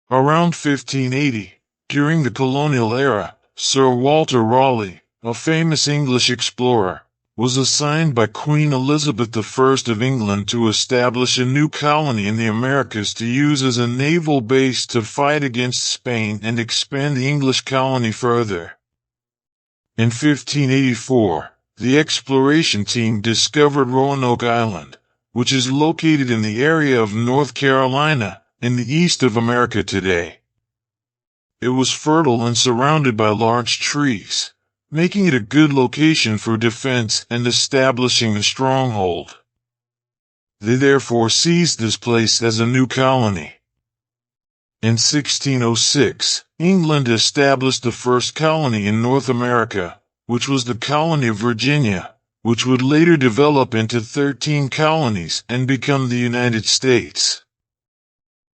Around 1580, during the colonial era, Sir Walter Raleigh, a famous English explorer, was assigned by Queen Elizabeth I of England to establish a new colony in the Americas to use as a naval base to fight against Spain and expand the English colony further. In 1584, the exploration team discovered Roanoke Island, which is located in the area of North Carolina, in the east of America today. It was fertile and surrounded by large trees, making it a good location for defense and establishing a stronghold. They therefore seized this place as a new colony. In 1606, England established the first colony in North America, which was the colony of Virginia, which would later develop into 13 colonies and become the United States.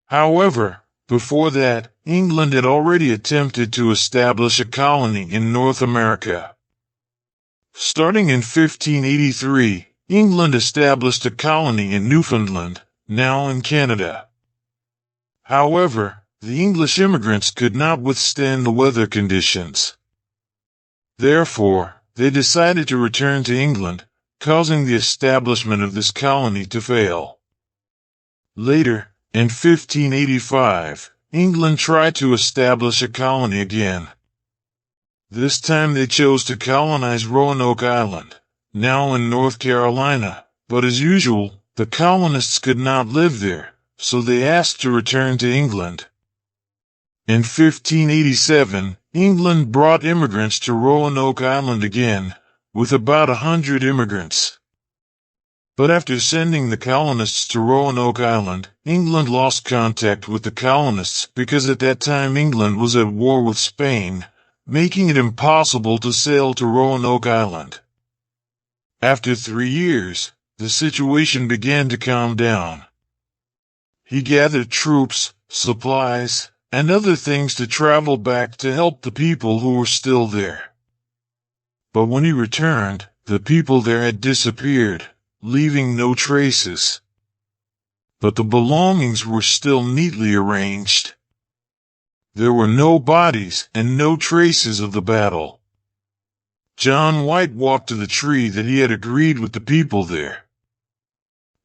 However, before that, England had already attempted to establish a colony in North America. Starting in 1583, England established a colony in Newfoundland, now in Canada. However, the English immigrants could not withstand the weather conditions. Therefore, they decided to return to England, causing the establishment of this colony to fail. Later, in 1585, England tried to establish a colony again. This time they chose to colonize Roanoke Island, now in North Carolina, but as usual, the colonists could not live there, so they asked to return to England. In 1587, England brought immigrants to Roanoke Island again, with about 100 immigrants. But after sending the colonists to Roanoke Island, England lost contact with the colonists because at that time England was at war with Spain, making it impossible to sail to Roanoke Island. After 3 years, the situation began to calm down. He gathered troops, supplies, and other things to travel back to help the people who were still there. But when he returned, the people there had disappeared, leaving no traces. But the belongings were still neatly arranged. There were no bodies and no traces of the battle. John White walked to the tree that he had agreed with the people there.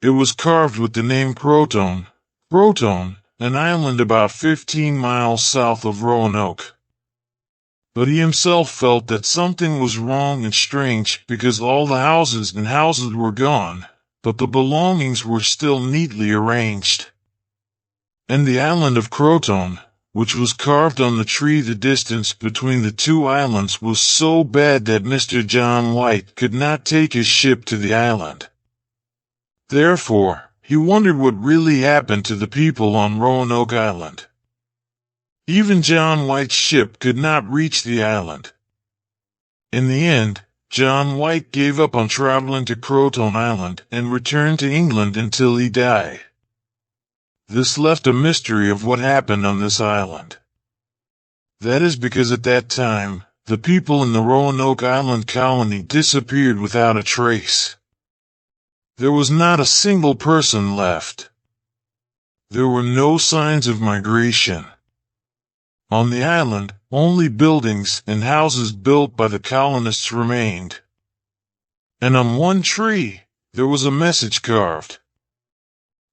It was carved with the name Croton, an island about 15 miles south of Roanoke. But he himself felt that something was wrong and strange because all the houses were gone, but the belongings were still neatly arranged. And the island of Croton, which was carved on the tree, the distance between the two islands was so bad that Mr. John White could not take his ship to the island. Therefore, he wondered what really happened to the people on Roanoke Island. Even John White's ship could not reach the island. In the end, John White gave up on traveling to Croton Island and returned to England until he died. This left a mystery of what happened on this island. That is because at that time, the people in the Roanoke Island colony disappeared without a trace. There was not a single person left. There were no signs of migration. On the island, only buildings and houses built by the colonists remained. And on one tree, there was a message carved.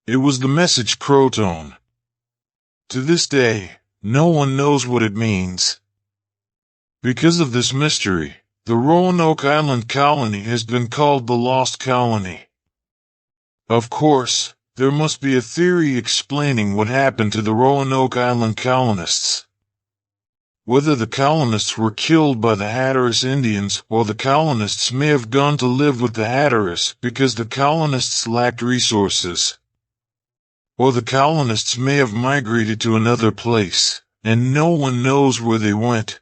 It was the message Croton. To this day, no one knows what it means. Because of this mystery, the Roanoke Island colony has been called the Lost Colony. Of course, there must be a theory explaining what happened to the Roanoke Island colonists. Whether the colonists were killed by the Hatteras Indians or the colonists may have gone to live with the Hatteras because the colonists lacked resources. Or the colonists may have migrated to another place, and no one knows where they went.